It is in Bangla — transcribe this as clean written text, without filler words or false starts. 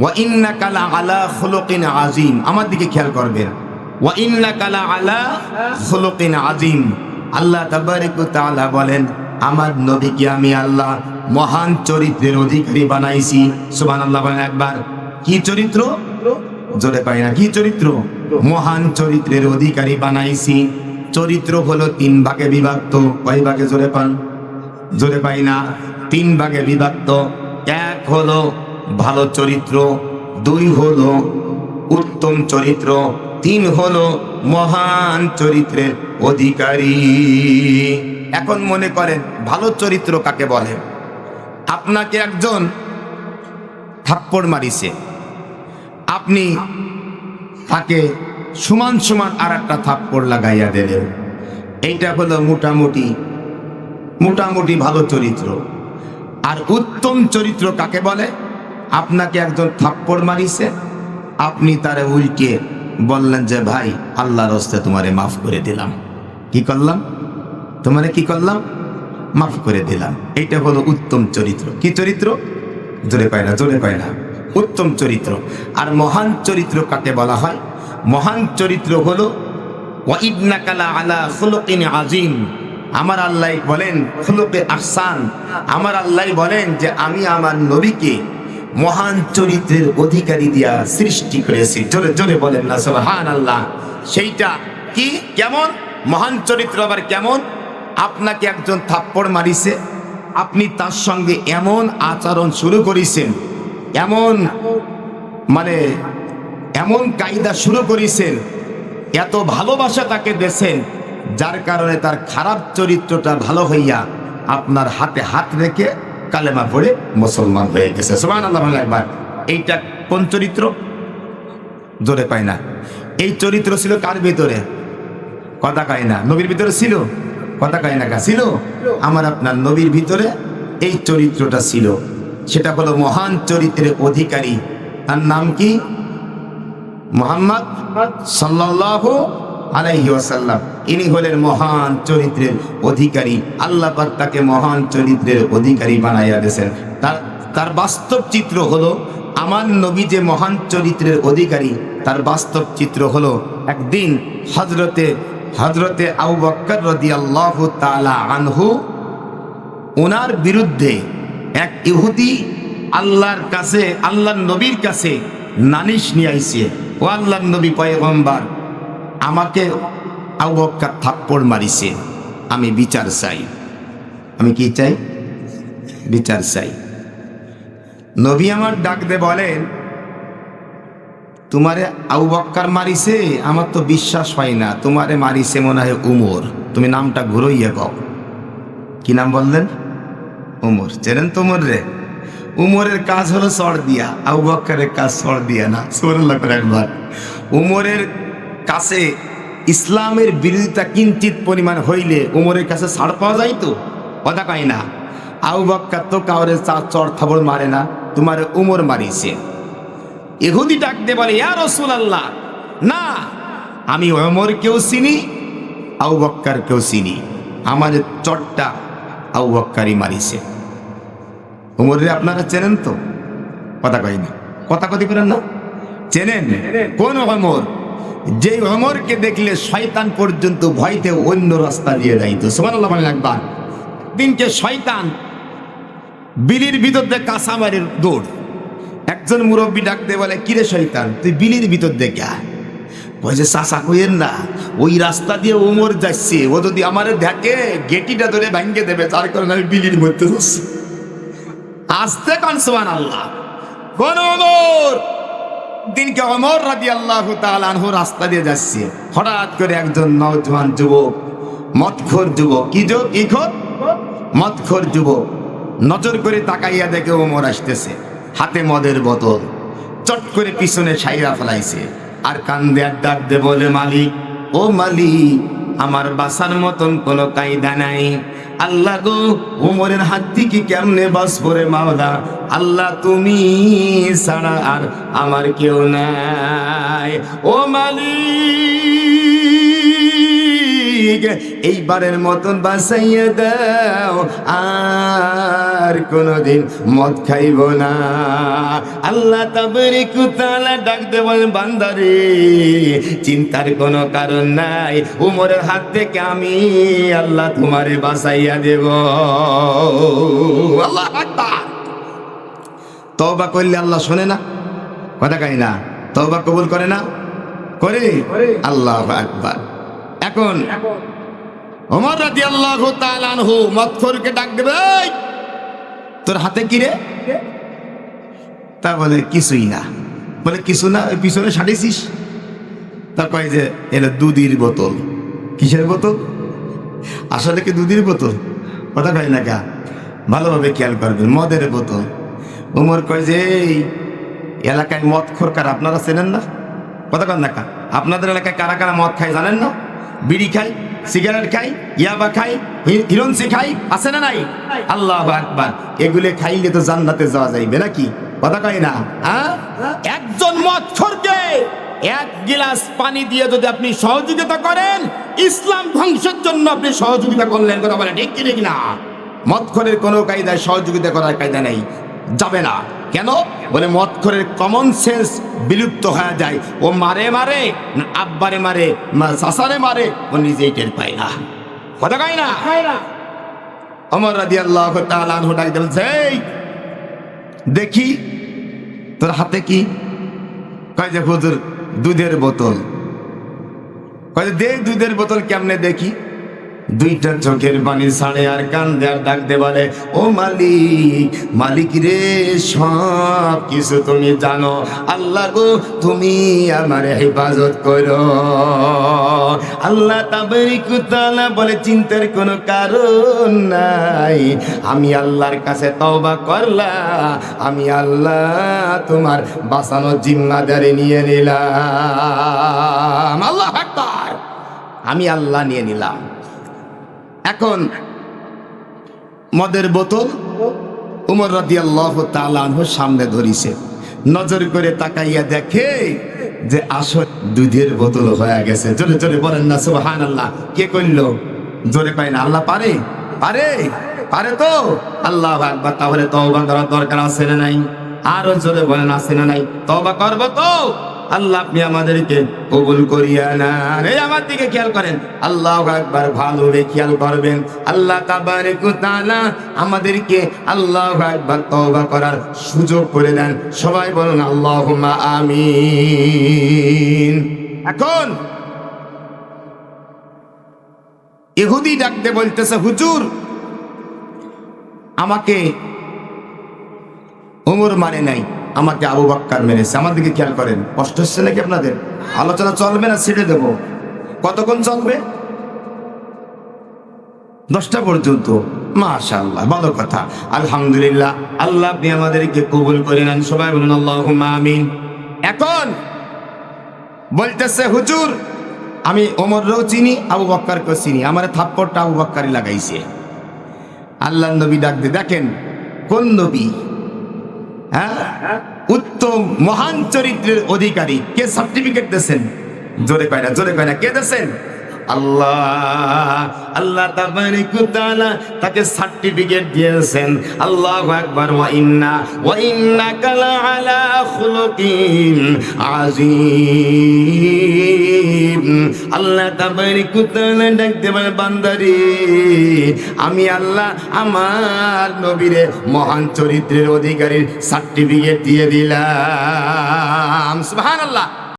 ওয়া ইন্নাকা লাআলা খুলুকিন আযীম, আমার দিকে খেয়াল করবেন। ওয়া ইন্নাকা লাআলা খুলুকিন আযীম, আল্লাহ তাবারক ওয়া তাআলা বলেন আমার নবীকে আমি আল্লাহ মহান চরিত্রের অধিকারী বানাইছি। সুবহানাল্লাহ বলেন একবার। কি চরিত্র? জোরে পাই না। কি চরিত্র? মহান চরিত্রের অধিকারী বানাইছি। চরিত্র হলো 3 ভাগে বিভক্ত। কয় ভাগে? জোরে পান। জোরে পাই না। 3 ভাগে বিভক্ত। 1 হলো ভালো চরিত্র, 2 হলো উত্তম চরিত্র, 3 হলো মহান চরিত্রের অধিকারী। এখন মনে করেন ভালো চরিত্র কাকে বলে? আপনাকে একজন থাপ্পড় মারিছে, আপনি তাকে সমান সমান আর একটা থাপ্পড় লাগাইয়া দিলেন, এইটা হলো মোটামুটি ভালো চরিত্র। আর উত্তম চরিত্র কাকে বলে? আপনাকে একজন থাপ্পড় মারিছে, আপনি তারে উল্টে বললেন যে ভাই আল্লাহর হস্তে তোমারে মাফ করে দিলাম। কি করলাম? তোমারে কি করলাম? মাফ করে দিলাম। এইটা হলো উত্তম চরিত্র। কি চরিত্র? জোরে পায় না, জোরে পায় না। উত্তম চরিত্র। আর মহান চরিত্র কাকে বলা হয়? মহান চরিত্র হলো ওয়া ইন্নাকা লাআলা খুলুকিন আযীম, আমার আল্লাহ বলেন খুলুকে আহসান, আমার আল্লাহ বলেন যে আমি আমার নবীকে মহান চরিত্রের অধিকারী দিয়া সৃষ্টি করেছি। জোরে জোরে বলেন না সুবহানাল্লাহ। সেইটা কি? কেমন মহান চরিত্র? আবার কেমন? আপনাকে একজন থাপ্পড় মারিছে, আপনি তার সঙ্গে এমন আচরণ শুরু করেছেন, এমন কায়দা শুরু করেছেন, এত ভালোবাসা তাকে দেন, যার কারণে তার খারাপ চরিত্রটা ভালো হইয়া আপনার হাতে হাত রেখে কালেমা পড়ে মুসলমান হয়ে গেছে। সুবহানাল্লাহ একবার। এইটা কোন চরিত্র? জোরে পায় না। এই চরিত্র ছিল কার ভিতরে? কথা কয় না। নবীর ভিতরে ছিল? কথা কয় না। ছিল? আমার আপনার নবীর ভিতরে এই চরিত্রটা ছিল। সেটা হলো মহান চরিত্রের অধিকারী। তার নাম কি? মুহাম্মদ সাল্লাল্লাহু আলাইহি ওয়াসাল্লাম। ইনি হলেন মহান চরিত্রের অধিকারী। আল্লাহ পাক তাকে মহান চরিত্রের অধিকারী বানাইয়া দিয়েছেন। তার বাস্তব চিত্র হলো আমার নবী যে মহান চরিত্রের অধিকারী, তার বাস্তব চিত্র হলো একদিন হযরতে আবু বকর রাদিয়াল্লাহু তাআলা আনহু, ওনার বিরুদ্ধে এক ইহুদি আল্লাহর নবীর কাছে নালিশ নিয়ে আইছে, ও আল্লাহর নবী পয়গম্বর, আমাকে আবু বকর থাপ্পড় মারিছে, আমি বিচার চাই। আমি কি চাই? বিচার চাই। নবী আমার ডাক দে বলেন, তোমারে আবু বকর মারিছে, আমার তো বিশ্বাস হয় না, তোমারে মারিছে মনে হয় উমর। তুমি নামটা ঘুরাইয়া কও। কি নাম বললেন? উমর। চেনেন তো উমর রে? উমরের কাজ হলো চড় দিয়া, আবু বকরের কাজ চড় দিয়া না। সুবহানাল্লাহ করে একবার। উমরের কাছে ইসলামের বিরোধিতা কিঞ্চিত পরিমাণ হইলে উমরের কাছে ছাড় পাওয়া যায় তো? কথা কয় না। আবু বকর তো কাউরে চড় থাবড় মারে না, তোমার উমর মারিছে। ইহুদি ডাক দিয়ে বলে, ইয়া রাসূলুল্লাহ, না, আমি ওমরকেও চিনি, আবু বকরকেও চিনি, আমার চড়টা আবু বকরই মারিছে। উমরে আপনারা চেনেন তো? কথা কয় না। কথা কথি করেন না? চেনেন? কোন ওমর? যে ওমরকে দেখলে শয়তান পর্যন্ত ভয়তে অন্য রাস্তা দিয়ে যাইতো। সুবহানাল্লাহ একবার। দিনকে শয়তান বিলির ভিতর দিয়ে কাঁচামারির দৌড়। একজন মুরব্বী ডাকতে বলে, কিরে শয়তান, তুই বিলির ভিতর দেখে আয়। বলছে, চাচা কইেন না, ওই রাস্তা দিয়ে ওমর যাচ্ছে, ও যদি আমারে দেখে গেটিটা ধরে ভাঙ্গে দেবে, তার কারণে আমি বিলির মধ্যে যাচ্ছি। আসতে কান সুবহানাল্লাহ। কোন ওমর? দিনকে ওমর রাদিয়াল্লাহু তাআলা আনহু রাস্তা দিয়ে যাচ্ছে, হঠাৎ করে একজন নওজোয়ান যুবক, মদখোর যুবক, মদখোর যুবক নজর করে তাকাইয়া দেখে ওমর আসতেছে, হাতে মদের বোতল, চট করে পিছনে ছাইরা ফেলাইছে, আর কান্দে আর ডাক দে বলে, মালিক, ও মালিক, আমার বাসার মতন কোনো কায়দা নাই। আল্লাহ গো, ওমরের হাত থেকে কেমনে বাঁচবো রে মাওলা? আল্লাহ তুমি ছাড়া আর আমার কেউ নাই। ও মালিক, মালিক এইবারের মতন বাঁচাইয়া দাও, আর কোনদিন মদ খাইব না। আল্লাহ তাবারক ওয়া তাআলা ডাক দিয়ে বলেন, বান্দারে চিন্তার কোনো কারণ নাই, উমরের হাত থেকে আমি আল্লাহ তোমারে বাঁচাইয়া দেব। আল্লাহু আকবার। তওবা করলে আল্লাহ শোনে না? কথা কই না? তওবা কবুল করে না? করে। আল্লাহু আকবার। এখন ওমর রাদিয়াল্লাহু তাআলা আনহু মদখোরকে ডাক দেবে, এই তোর হাতে কি রে? তা বলে কিছুই না। বলে কিছু না, ওই পিছনে সাটিয়েছিস? তা কয় যে এলো দুধের বোতল। কিসের বোতল? আসলে কি দুধের বোতল? কথা কয় না কা, ভালোভাবে খেয়াল করবেন, মদের বোতল। ওমর কয় যে এই এলাকায় মদ খোর কারা আপনারা চেনেন না? কথা কন না কা, আপনাদের এলাকায় কারা কারা মদ খায় জানেন না? বিড়ি খাই, সিগারেট খাই, ইয়াবা খাই, হিরোইন খাই, আছে না নাই? আল্লাহু আকবার। এগুলো খাইলে তো জান্নাতে যাওয়া যাইবে নাকি? কথা কয় না? একজন মদখোরকে এক গিলাস পানি দিয়ে যদি আপনি সহযোগিতা করেন, ইসলাম ধ্বংসের জন্য আপনি সহযোগিতা করলেন। কথা বলে ঠিক কি না? মদখোরের কোনো কায়দায় সহযোগিতা করার কায়দা নেই, যাবে না। কেন? বলে মদখোরের কমন সেন্স বিলুপ্ত হয়ে যায়। ও মারে মারে না আব্বারে মারে, চাচারে মারে, ও নিজেই টের পায় না। কথা কয় না? ওমর রাদিয়াল্লাহু তাআলা আনহু ডাক দিয়ে বলছে, এই দেখি তোর হাতে কি? কয় যে হুজুর দুধের বোতল। কয় যে দে দুধের বোতল কেমনে দেখি? দুইটা চোখের পানি ছাড়ে আর কান্দে আর ডাকতে বলে, ও মালিক, মালিক রে, সব কিছু তুমি জানো, আল্লাহ গো তুমি আমার হেফাজত করো। আল্লাহ তাবারক ওয়া তাআলা বলে, চিন্তার কোনো কারণ নাই, আমি আল্লাহর কাছে তওবা করলাম, আমি আল্লাহ তোমার বাঁচানোর জিম্মাদারি নিয়ে নিলাম। আল্লাহু আকবার। আমি আল্লাহ নিয়ে নিলাম। এখন মদের বোতল উমর রাদিয়াল্লাহু তাআলা আনহু সামনে ধরিছে, নজর করে তাকাইয়া দেখে যে আসল দুধের বোতল হয়ে গেছে। জোরে জোরে বলেন না সুবহানাল্লাহ। কে করলো? জোরে পায় না। আল্লাহ পারে? পারে? পারে তো। আল্লাহু আকবার। তাহলে তওবা করার দরকার আছে না নাই? আরো জোরে বলেন, আছে না নাই? তওবা করব তো। আল্লাহ আপনি আমাদেরকে কবুল করিয়া নেন। এই আমার দিকে খেয়াল করেন, আল্লাহু আকবার, ভালোভাবে খেয়াল করবেন। আল্লাহ তাবারক ওয়া তাআলা আমাদেরকে আল্লাহু আকবার তওবা করার সুযোগ করে দেন। সবাই বলুন আল্লাহুম্মা আমিন। এখন ইহুদি ডাকতে বলতেছে, হুজুর আমাকে ওমর মানে নাই, আমাকে আবু বকর মেরেছে। আমার দিকে খেয়াল করেন, কষ্ট হচ্ছে নাকি আপনাদের? আলোচনা চলবে না ছেড়ে দেব? কতক্ষণ চলবে? 10টা পর্যন্ত। মাশাআল্লাহ, ভালো কথা, আলহামদুলিল্লাহ। আল্লাহ আপনি আমাদেরকে কবুল করে নেন। সবাই বলুন আল্লাহুম্মা আমিন। এখন বলতেছে, হুজুর আমি ওমরকেও চিনি, আবু বকরকেও চিনি, আমার থাপ্পড়টা আবু বকরই লাগাইছে। আল্লাহর নবী ডাক দিয়ে, দেখেন কোন নবী, হ্যাঁ, উত্তম মহান চরিত্রের অধিকারী, কে সার্টিফিকেট দিয়েছেন? জোরে কয় না, জোরে কয় না, কে দিয়েছেন? আল্লাহ। আল্লাহ তাবারক ওয়া তাআলা তাকে সার্টিফিকেট দিয়েছেন। আল্লাহু আকবার। ওয়া ইন্নাকা লাআলা খুলুকিন আযীম। আল্লাহ তাবারক ওয়া তাআলা ডাকতে বলে, বান্দারে আমি আল্লাহ আমার নবীরে মহান চরিত্রের অধিকারীর সার্টিফিকেট দিয়ে দিলাম। সুবহানাল্লাহ।